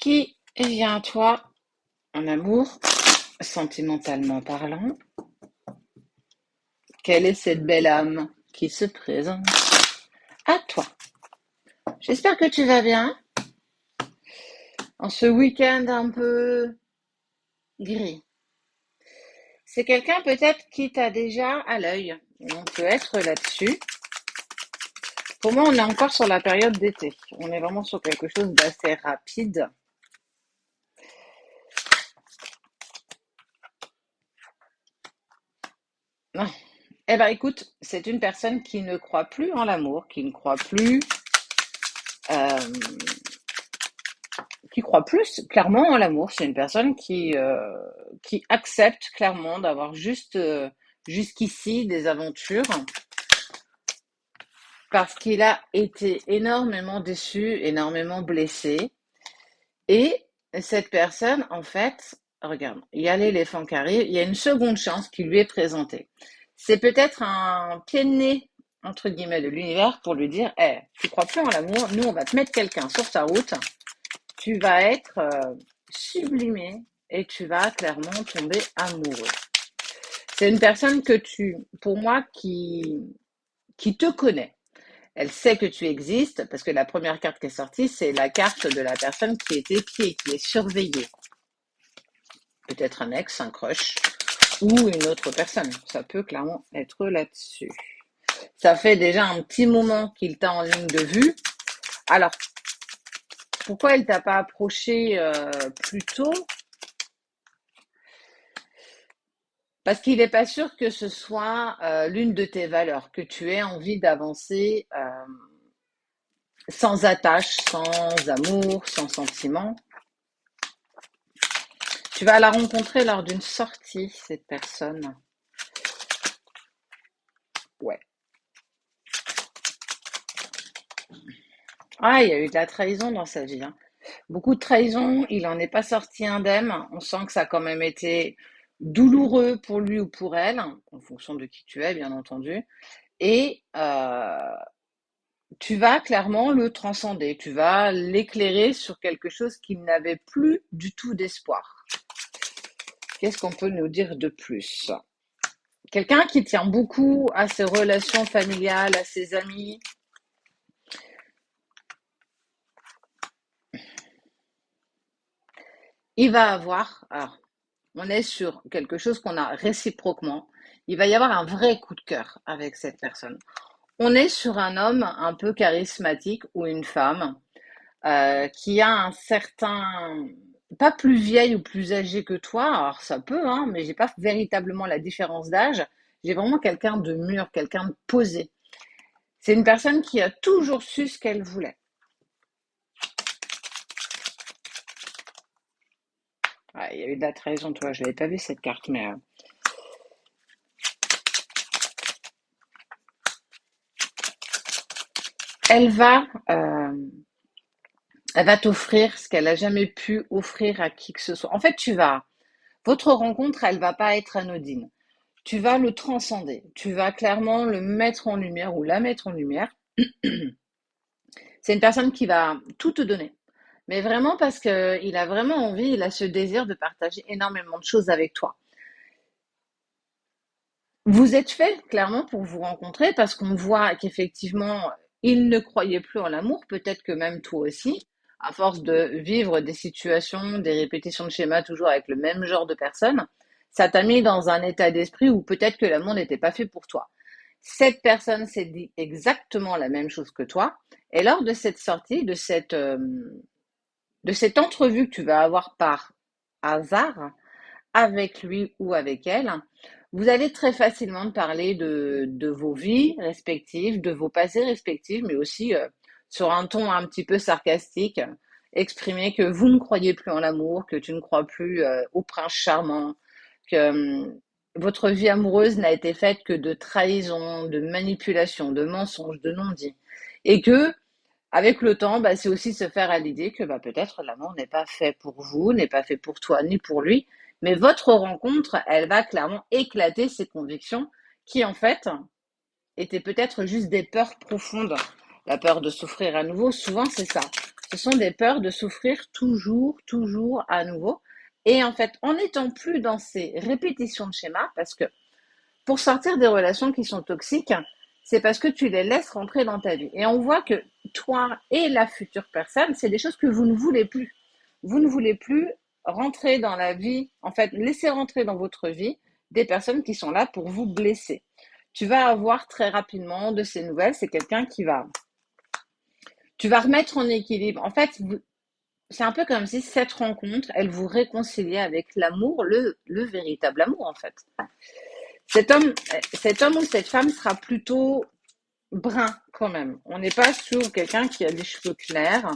Qui vient à toi en amour, sentimentalement parlant? Quelle est cette belle âme qui se présente à toi? J'espère que tu vas bien en ce week-end un peu gris. C'est quelqu'un peut-être qui t'a déjà à l'œil. On peut être là-dessus. Pour moi, on est encore sur la période d'été. On est vraiment sur quelque chose d'assez rapide. Non. Eh ben, écoute, c'est une personne qui ne croit plus en l'amour, euh, qui croit plus clairement en l'amour. C'est une personne qui accepte clairement d'avoir juste jusqu'ici des aventures parce qu'il a été énormément déçu, énormément blessé. Et cette personne, en fait, regarde, il y a l'éléphant qui arrive, il y a une seconde chance qui lui est présentée. C'est peut-être un pied de nez, entre guillemets, de l'univers pour lui dire, hey, tu crois plus en l'amour, nous, on va te mettre quelqu'un sur ta route, tu vas être sublimé et tu vas clairement tomber amoureux. C'est une personne pour moi, qui te connaît. Elle sait que tu existes parce que la première carte qui est sortie, c'est la carte de la personne qui est épiée, qui est surveillée. Peut-être un ex, un crush ou une autre personne. Ça peut clairement être là-dessus. Ça fait déjà un petit moment qu'il t'a en ligne de vue. Alors, pourquoi elle t'a pas approché plus tôt? Parce qu'il n'est pas sûr que ce soit l'une de tes valeurs, que tu aies envie d'avancer sans attache, sans amour, sans sentiment. Tu vas la rencontrer lors d'une sortie, cette personne. Ouais. Ah, il y a eu de la trahison dans sa vie, hein. Beaucoup de trahison, il n'en est pas sorti indemne. On sent que ça a quand même été douloureux pour lui ou pour elle, en fonction de qui tu es, bien entendu. Et tu vas clairement le transcender, tu vas l'éclairer sur quelque chose qui n'avait plus du tout d'espoir. Qu'est-ce qu'on peut nous dire de plus? Quelqu'un qui tient beaucoup à ses relations familiales, à ses amis. Il va avoir, alors, on est sur quelque chose qu'on a réciproquement. Il va y avoir un vrai coup de cœur avec cette personne. On est sur un homme un peu charismatique ou une femme qui a un certain, pas plus vieille ou plus âgée que toi, alors ça peut, hein, mais j'ai pas véritablement la différence d'âge. J'ai vraiment quelqu'un de mûr, quelqu'un de posé. C'est une personne qui a toujours su ce qu'elle voulait. Ouais, il y a eu de la trahison, toi. Je l'avais pas vu cette carte, mais elle va, euh, elle va t'offrir ce qu'elle a jamais pu offrir à qui que ce soit. En fait, votre rencontre, elle va pas être anodine. Tu vas le transcender. Tu vas clairement le mettre en lumière ou la mettre en lumière. C'est une personne qui va tout te donner. Mais vraiment parce qu'il a vraiment envie, il a ce désir de partager énormément de choses avec toi. Vous êtes fait clairement pour vous rencontrer parce qu'on voit qu'effectivement, il ne croyait plus en l'amour, peut-être que même toi aussi, à force de vivre des situations, des répétitions de schémas toujours avec le même genre de personnes, ça t'a mis dans un état d'esprit où peut-être que l'amour n'était pas fait pour toi. Cette personne s'est dit exactement la même chose que toi, et lors de cette sortie, de cette entrevue que tu vas avoir par hasard, avec lui ou avec elle, vous allez très facilement parler de vos vies respectives, de vos passés respectifs, mais aussi sur un ton un petit peu sarcastique, exprimer que vous ne croyez plus en l'amour, que tu ne crois plus au prince charmant, que votre vie amoureuse n'a été faite que de trahison, de manipulation, de mensonges, de non-dits. Et que avec le temps, bah, c'est aussi se faire à l'idée que bah, peut-être l'amour n'est pas fait pour vous, n'est pas fait pour toi ni pour lui, mais votre rencontre, elle va clairement éclater ses convictions qui en fait étaient peut-être juste des peurs profondes. La peur de souffrir à nouveau, souvent c'est ça. Ce sont des peurs de souffrir toujours, toujours à nouveau. Et en fait, en n'étant plus dans ces répétitions de schémas, parce que pour sortir des relations qui sont toxiques, c'est parce que tu les laisses rentrer dans ta vie. Et on voit que toi et la future personne, c'est des choses que vous ne voulez plus. Vous ne voulez plus rentrer dans la vie, en fait, laisser rentrer dans votre vie des personnes qui sont là pour vous blesser. Tu vas avoir très rapidement de ces nouvelles. C'est quelqu'un tu vas remettre en équilibre. En fait, c'est un peu comme si cette rencontre, elle vous réconciliait avec l'amour, le véritable amour, en fait. Cet homme, cet homme ou cette femme sera plutôt brun quand même. On n'est pas sur quelqu'un qui a des cheveux clairs,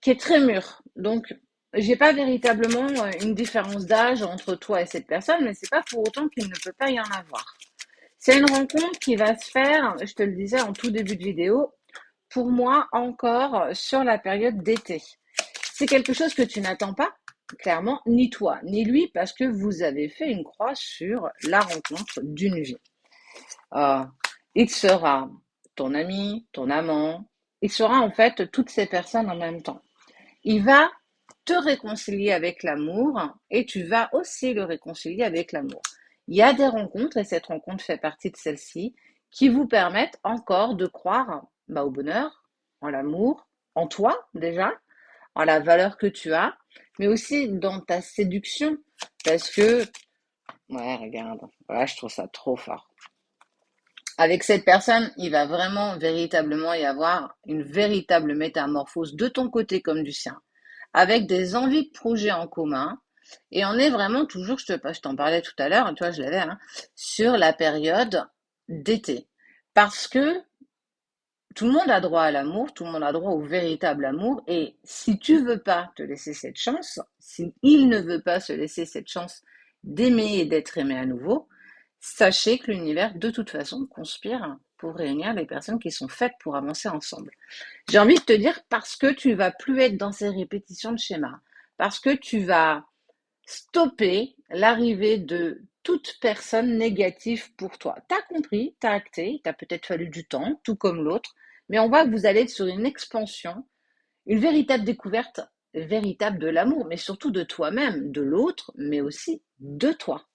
qui est très mûr. Donc, j'ai pas véritablement une différence d'âge entre toi et cette personne, mais c'est pas pour autant qu'il ne peut pas y en avoir. C'est une rencontre qui va se faire, je te le disais en tout début de vidéo, pour moi encore sur la période d'été. C'est quelque chose que tu n'attends pas, clairement, ni toi, ni lui, parce que vous avez fait une croix sur la rencontre d'une vie. Euh, il sera ton ami, ton amant, il sera en fait toutes ces personnes en même temps. Il va te réconcilier avec l'amour et tu vas aussi le réconcilier avec l'amour. Il y a des rencontres, et cette rencontre fait partie de celle-ci, qui vous permettent encore de croire au bonheur, en l'amour, en toi déjà, en la valeur que tu as, mais aussi dans ta séduction. Parce que, ouais, regarde, voilà, je trouve ça trop fort. Avec cette personne, il va vraiment, véritablement y avoir une véritable métamorphose de ton côté comme du sien, avec des envies de projets en commun. Et on est vraiment toujours, je t'en parlais tout à l'heure, toi je l'avais, hein, sur la période d'été. Parce que tout le monde a droit à l'amour, tout le monde a droit au véritable amour. Et si tu veux pas te laisser cette chance, si il ne veut pas se laisser cette chance d'aimer et d'être aimé à nouveau, sachez que l'univers, de toute façon, conspire pour réunir les personnes qui sont faites pour avancer ensemble. J'ai envie de te dire parce que tu vas plus être dans ces répétitions de schémas, parce que tu vas stopper l'arrivée de toute personne négative pour toi. T'as compris, t'as acté, t'as peut-être fallu du temps, tout comme l'autre, mais on voit que vous allez être sur une expansion, une véritable découverte, véritable de l'amour, mais surtout de toi-même, de l'autre, mais aussi de toi.